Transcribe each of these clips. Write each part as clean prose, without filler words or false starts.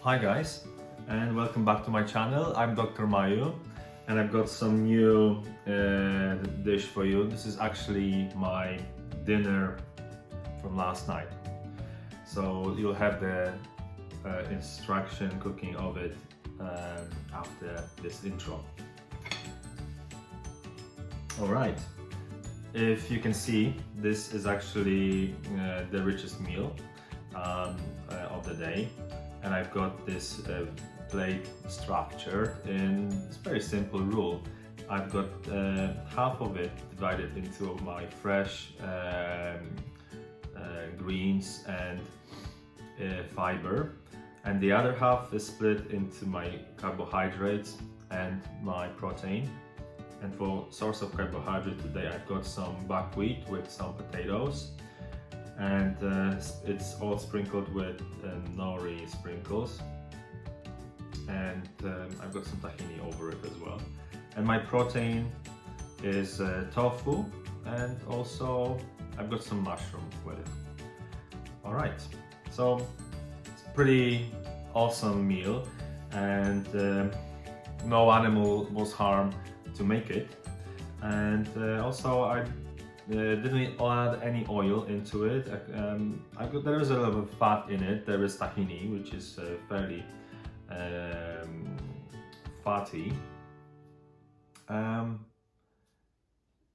Hi guys, and welcome back to my channel. I'm Dr. Mayu, and I've got some new dish for you. This is actually my dinner from last night. So you'll have the instruction cooking of it after this intro. Alright, if you can see, this is actually the richest meal of the day. And I've got this plate structure in this very simple rule. I've got half of it divided into my fresh greens and fiber, and the other half is split into my carbohydrates and my protein. And for source of carbohydrate today, I've got some buckwheat with some potatoes, and it's all sprinkled with Nori sprinkles, and I've got some tahini over it as well. And my protein is tofu, and also I've got some mushroom with it. All right, so it's a pretty awesome meal, and no animal was harmed to make it. And also I didn't add any oil into it. There is a little bit of fat in it. There is tahini, which is fairly fatty.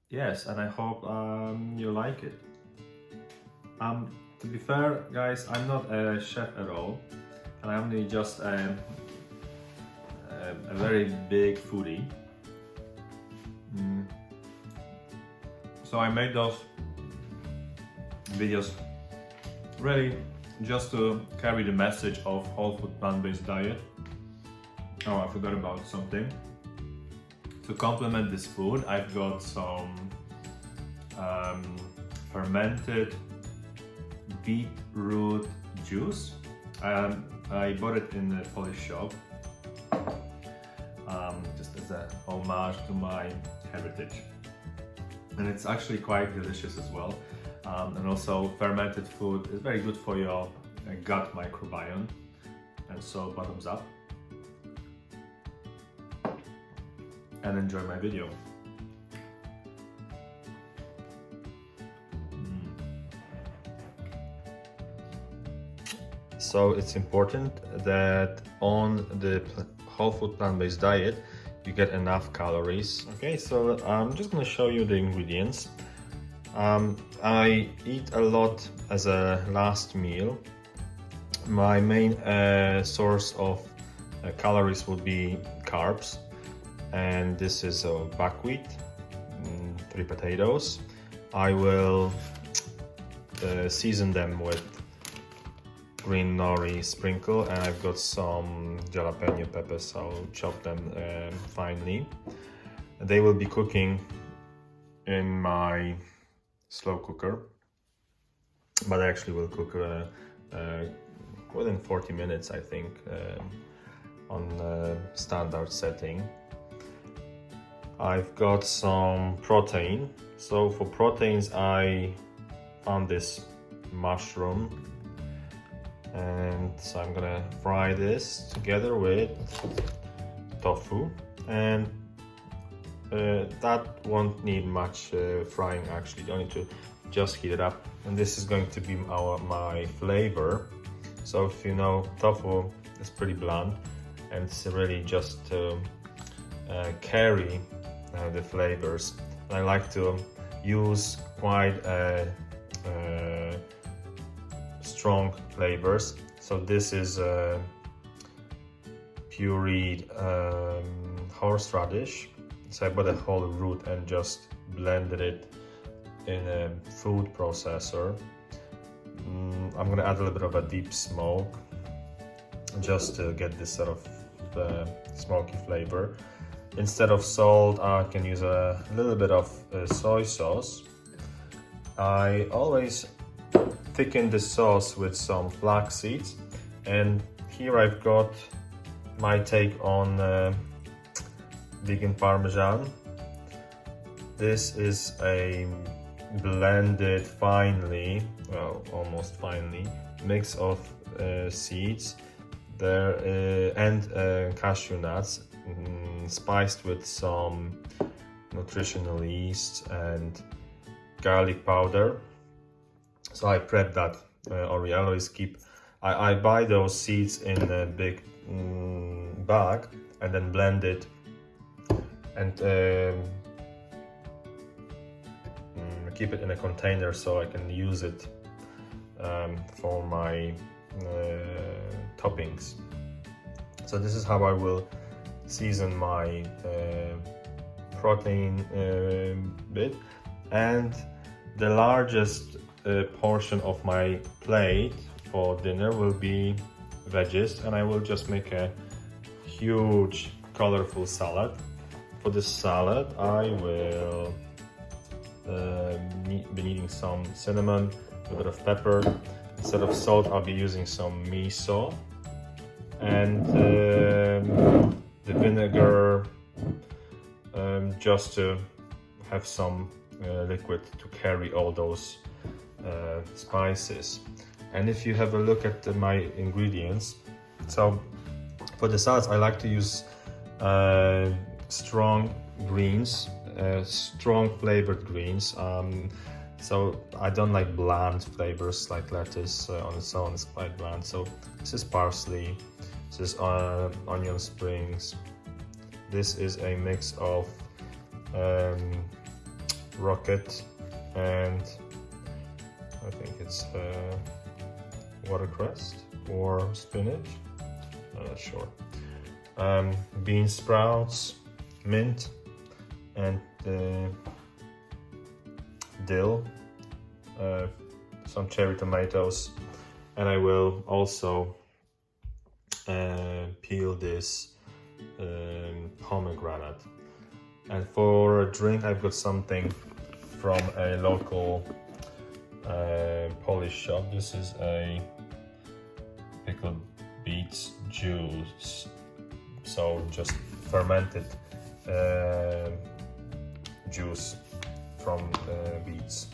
Yes, and I hope you like it. To be fair, guys, I'm not a chef at all, and I'm only just a very big foodie. So I made those videos really just to carry the message of whole food plant-based diet. Oh, I forgot about something. To complement this food, I've got some fermented beetroot juice. I bought it in the Polish shop, just as a homage to my heritage. And it's actually quite delicious as well. And also fermented food is very good for your gut microbiome. And so bottoms up. And enjoy my video. So it's important that on the whole food plant-based diet you get enough calories. Okay, so I'm just going to show you the ingredients. I eat a lot as a last meal. My main source of calories will be carbs, and this is buckwheat, 3 potatoes. I will season them with green nori sprinkle, and I've got some Jalapeño peppers, so I'll chop them finely. They will be cooking in my slow cooker, but I actually will cook within 40 minutes, I think, on standard setting. I've got some protein. So for proteins, I found this mushroom, and so I'm gonna fry this together with tofu, and that won't need much frying actually. You don't need to just heat it up, and this is going to be my flavor. So if you know, tofu is pretty bland, and it's really just to carry the flavors. And I like to use quite strong flavors. So this is pureed horseradish. So I bought a whole root and just blended it in a food processor. I'm gonna add a little bit of a deep smoke just to get this sort of smoky flavor. Instead of salt, I can use a little bit of soy sauce. I always thicken the sauce with some flax seeds, and here I've got my take on vegan Parmesan. This is a blended finely, well, almost finely, mix of seeds, there and cashew nuts, spiced with some nutritional yeast and garlic powder. So I prep that, or we always keep. I buy those seeds in a big bag and then blend it and keep it in a container so I can use it for my toppings. So this is how I will season my protein bit. And the largest portion of my plate for dinner will be veggies, and I will just make a huge colorful salad. For this salad I will be needing some cinnamon, a bit of pepper. Instead of salt I'll be using some miso, and the vinegar, just to have some liquid to carry all those spices. And if you have a look at my ingredients, so for the salads I like to use strong greens, strong flavored greens. So I don't like bland flavors like lettuce on its own, it's quite bland. So this is parsley, this is onion springs, this is a mix of rocket and I think it's watercress or spinach, I'm not sure. Bean sprouts, mint, and dill, some cherry tomatoes, and I will also peel this pomegranate. And for a drink I've got something from a local Polish shop. This is a pickled beets juice, so just fermented juice from beets.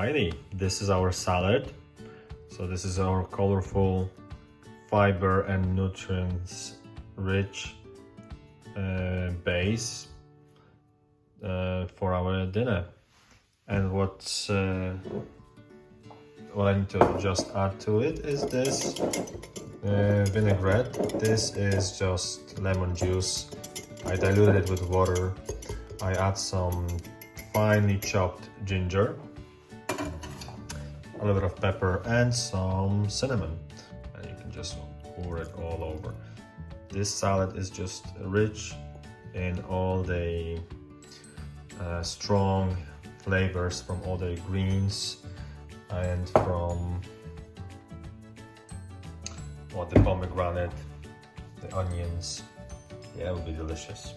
Alrighty, this is our salad. So this is our colorful, fiber and nutrients rich base for our dinner. And what I need to just add to it is this vinaigrette. This is just lemon juice. I diluted it with water. I add some finely chopped ginger, a little bit of pepper and some cinnamon, and you can just pour it all over. This salad is just rich in all the strong flavors from all the greens and from the pomegranate, the onions. Yeah, it will be delicious.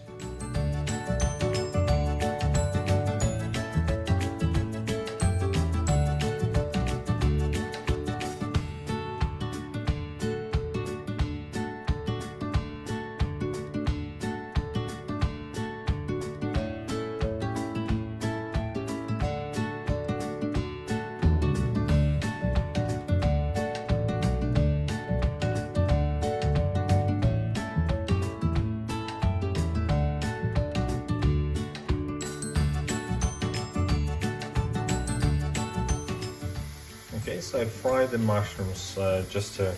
Okay, so I fried the mushrooms just to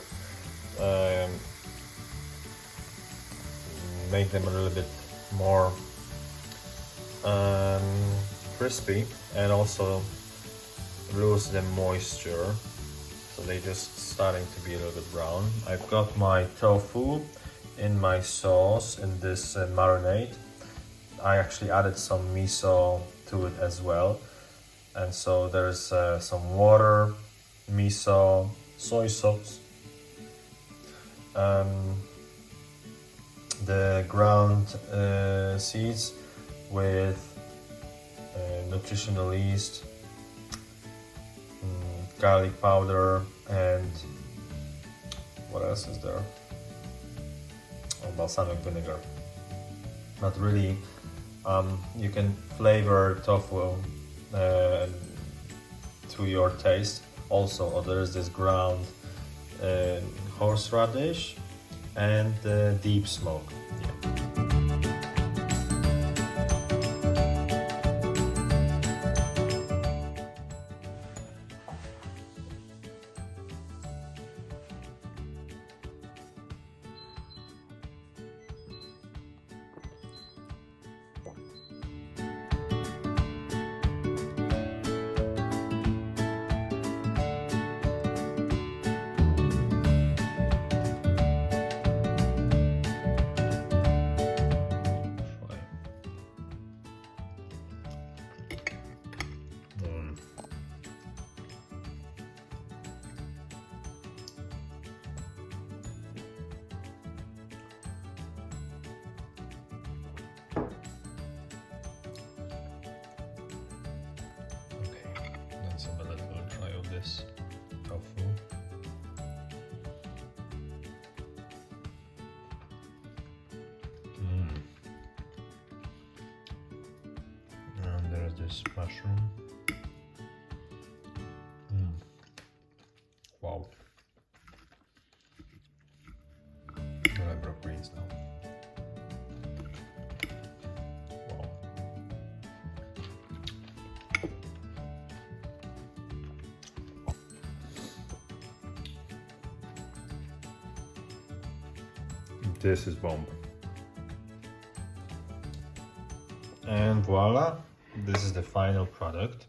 make them a little bit more crispy and also lose the moisture, so they just starting to be a little bit brown. I've got my tofu in my sauce in this marinade. I actually added some miso to it as well, and so there's some water, miso, soy sauce, the ground seeds with nutritional yeast, garlic powder, and what else is there? Oh, balsamic vinegar. But really, you can flavor tofu to your taste. Also, there's this ground horseradish and deep smoke. Yeah. Let's have a little try of this tofu. And there's this mushroom. Wow. I broke greens now. Wow. This is bomb. And voila, this is the final product.